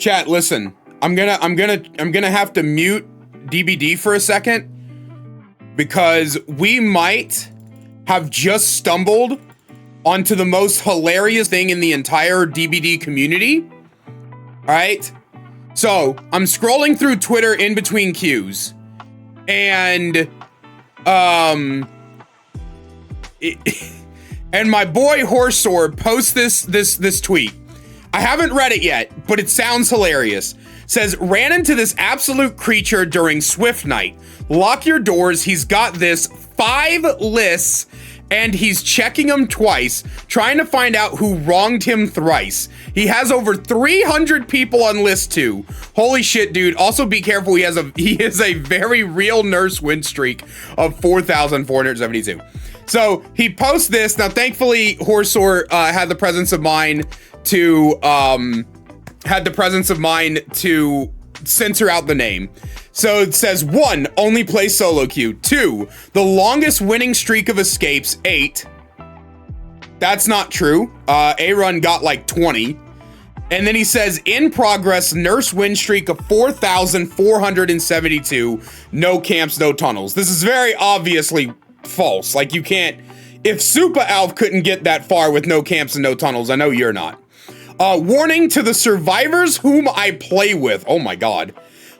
Chat, listen. I'm gonna have to mute DBD for a second because we might have just stumbled onto the most hilarious thing in the entire DBD community. All right. So I'm scrolling through Twitter in between queues, and and my boy Horsor posts this tweet. I haven't read it yet, but it sounds hilarious. Says, ran into this absolute creature during Swift Night. Lock your doors. He's got this 5 lists, and he's checking them twice, trying to find out who wronged him thrice. He has over 300 people on list 2. Holy shit, dude. Also be careful. He is a very real nurse win streak of 4,472. So he posts this. Now, thankfully, Horsor had the presence of mind to censor out the name. So it says 1, only play solo queue. 2, the longest winning streak of escapes, 8. That's not true. A-Run got like 20. And then he says, in progress, nurse win streak of 4,472. No camps, no tunnels. This is very obviously false. Like, you can't, if Super Alf couldn't get that far with no camps and no tunnels, I know you're not. Warning to the survivors whom I play with. Oh my God.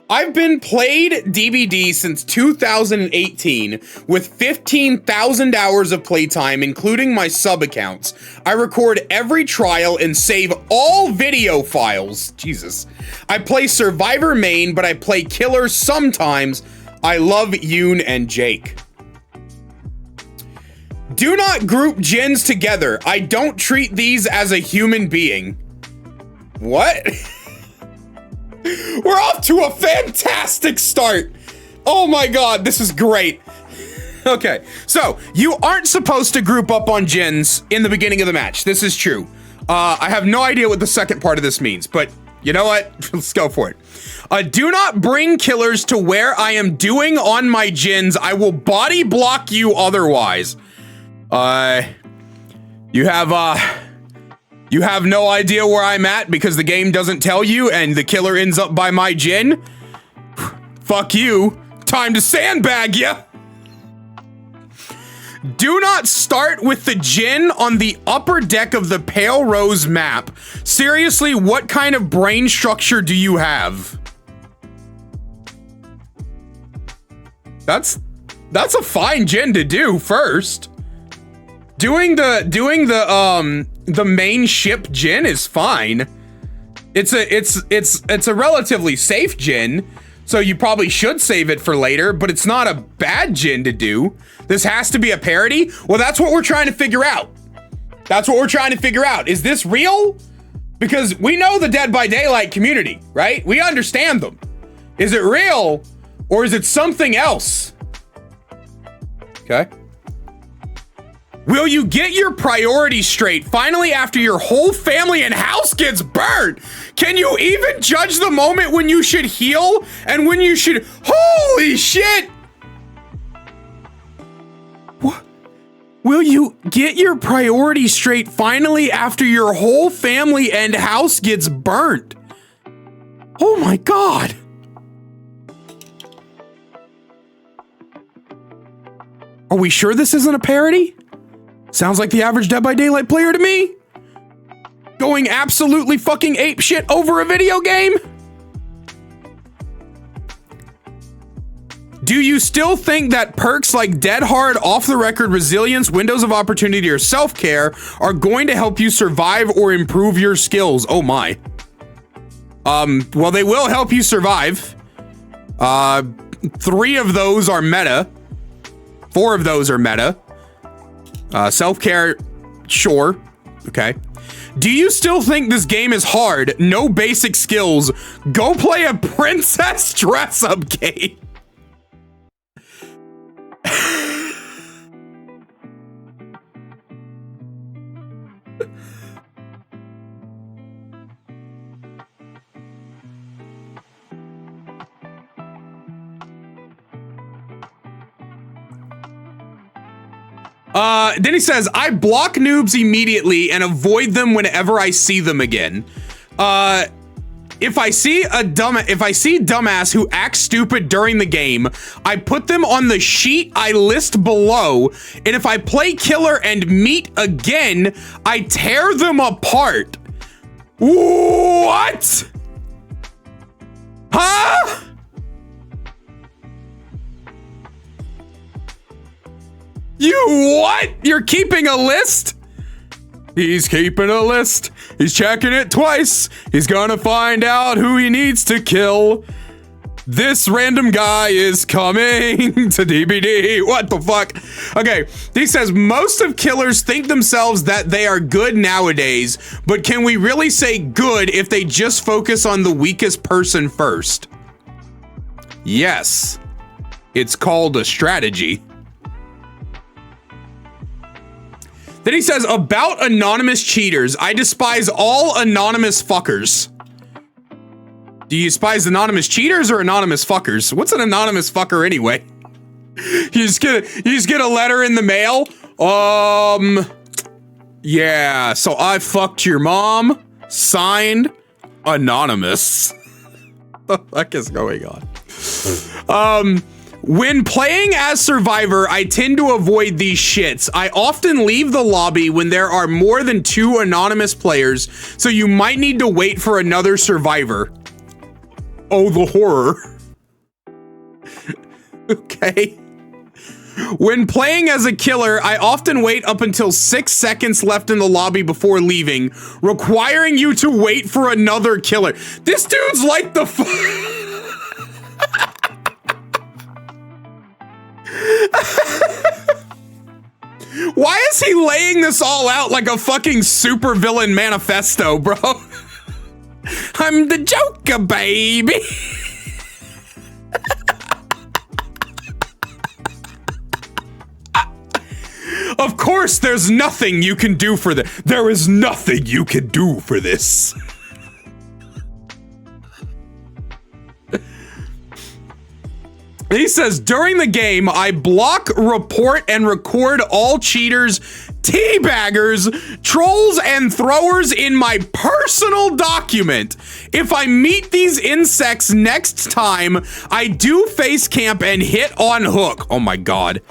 I've been played DBD since 2018 with 15,000 hours of playtime, including my sub accounts. I record every trial and save all video files. Jesus. I play survivor main, but I play killer sometimes. I love Yoon and Jake. Do not group gens together. I don't treat these as a human being. What? We're off to a fantastic start. Oh my God, this is great. Okay, so you aren't supposed to group up on gens in the beginning of the match. This is true. I have no idea what the second part of this means, but you know what? Let's go for it. Do not bring killers to where I am doing on my gens. I will body block you otherwise. You have no idea where I'm at because the game doesn't tell you and the killer ends up by my gen? Fuck you. Time to sandbag ya. Do not start with the gen on the upper deck of the Pale Rose map. Seriously, what kind of brain structure do you have? That's a fine gen to do first. Doing the main ship gen is fine. It's a relatively safe gen, so you probably should save it for later, but it's not a bad gen to do. This has to be a parody? Well, that's what we're trying to figure out. That's what we're trying to figure out. Is this real? Because we know the Dead by Daylight community, right? We understand them. Is it real or is it something else? Okay. Will you get your priorities straight finally after your whole family and house gets burned? Can you even judge the moment when you should heal and when you should... Holy shit! What? Will you get your priorities straight finally after your whole family and house gets burnt? Oh my God. Are we sure this isn't a parody? Sounds like the average Dead by Daylight player to me. Going absolutely fucking apeshit over a video game? Do you still think that perks like Dead Hard, Off the Record, Resilience, Windows of Opportunity, or Self-Care are going to help you survive or improve your skills? Oh my. Well, they will help you survive. 3 of those are meta. 4 of those are meta. Self-care, sure. Okay. Do you still think this game is hard? No basic skills. Go play a princess dress-up game. Then he says, I block noobs immediately and avoid them whenever I see them again. if I see dumbass who acts stupid during the game, I put them on the sheet I list below, and if I play killer and meet again, I tear them apart. What? Huh? You what? You're keeping a list? He's keeping a list. He's checking it twice. He's gonna find out who he needs to kill. This random guy is coming to DBD. What the fuck? Okay, he says, most of killers think themselves that they are good nowadays, but can we really say good if they just focus on the weakest person first? Yes. It's called a strategy. Then he says, about anonymous cheaters, I despise all anonymous fuckers. Do you despise anonymous cheaters or anonymous fuckers? What's an anonymous fucker anyway? You just get a letter in the mail? Yeah, so I fucked your mom, signed, anonymous. What the fuck is going on? When playing as Survivor, I tend to avoid these shits. I often leave the lobby when there are more than 2 anonymous players, so you might need to wait for another Survivor. Oh, the horror. Okay. When playing as a killer, I often wait up until 6 seconds left in the lobby before leaving, requiring you to wait for another killer. This dude's like the Why is he laying this all out like a fucking supervillain manifesto, bro? I'm the Joker, baby. Of course, there's nothing you can do for this. There is nothing you can do for this. He says, during the game, I block, report, and record all cheaters, teabaggers, trolls, and throwers in my personal document. If I meet these insects next time, I do face camp and hit on hook. Oh my God.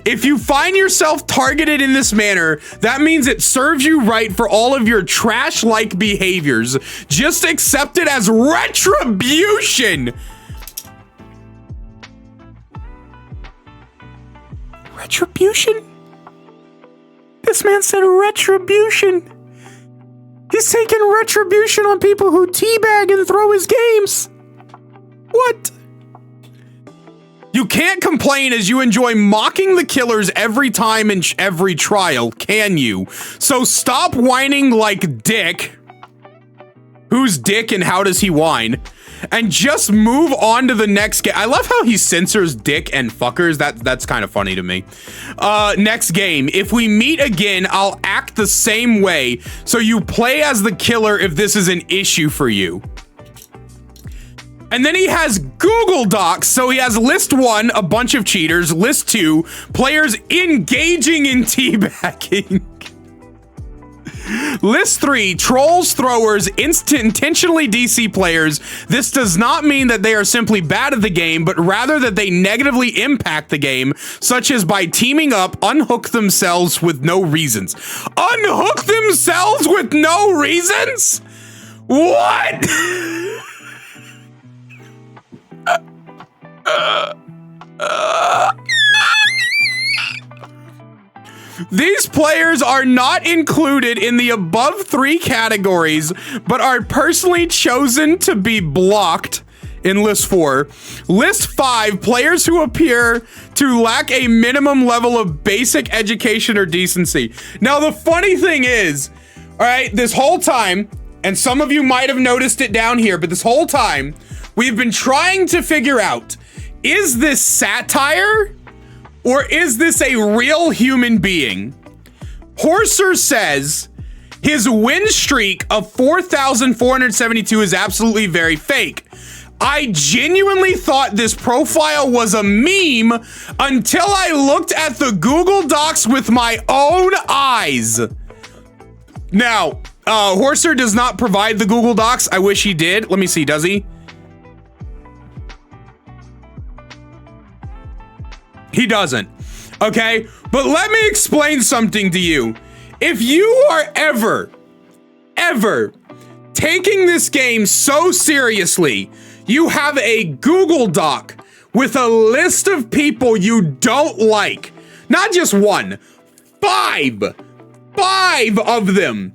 If you find yourself targeted in this manner, that means it serves you right for all of your trash-like behaviors. Just accept it as retribution. Retribution? This man said retribution. He's taking retribution on people who teabag and throw his games. What? You can't complain as you enjoy mocking the killers every time in every trial, can you? So stop whining like Dick. Who's Dick and how does he whine? And just move on to the next game. I love how he censors dick and fuckers. That's kind of funny to me. Next game. If we meet again, I'll act the same way. So you play as the killer if this is an issue for you. And then he has Google Docs. So he has list 1, a bunch of cheaters. List 2, players engaging in teabagging. List 3, trolls, throwers, intentionally DC players. This does not mean that they are simply bad at the game, but rather that they negatively impact the game, such as by teaming up, unhook themselves with no reasons. Unhook themselves with no reasons? What? These players are not included in the above 3 categories, but are personally chosen to be blocked in list 4. List 5, players who appear to lack a minimum level of basic education or decency. Now, the funny thing is, all right, this whole time, and some of you might have noticed it down here, but this whole time, we've been trying to figure out, is this satire? Or is this a real human being? Horser says his win streak of 4,472 is absolutely very fake. I genuinely thought this profile was a meme until I looked at the Google Docs with my own eyes. Now, Horser does not provide the Google Docs. I wish he did. Let me see, does he? He doesn't. Okay, but let me explain something to you. If you are ever taking this game so seriously, you have a Google Doc with a list of people you don't like. Not just one, five of them.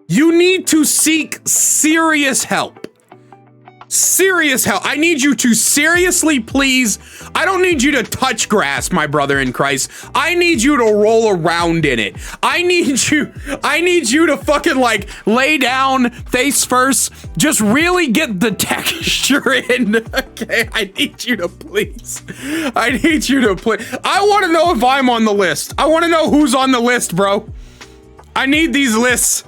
You need to seek serious help. Serious help. I need you to seriously, please. I don't need you to touch grass, my brother in Christ. I need you to roll around in it. I need you to fucking like lay down face first. Just really get the texture in. Okay, I need you to please. I need you to please. I want to know if I'm on the list. I want to know who's on the list, bro. I need these lists.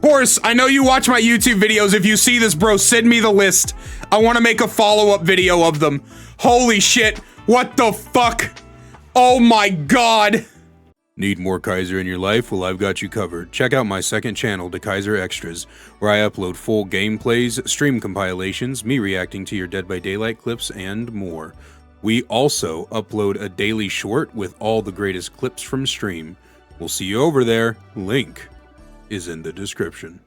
Horse, I know you watch my YouTube videos. If you see this, bro, send me the list. I want to make a follow-up video of them. Holy shit. What the fuck? Oh my god. Need more Kaiser in your life? Well, I've got you covered. Check out my second channel, The Kaiser Extras, where I upload full gameplays, stream compilations, me reacting to your Dead by Daylight clips, and more. We also upload a daily short with all the greatest clips from stream. We'll see you over there. Link is in the description.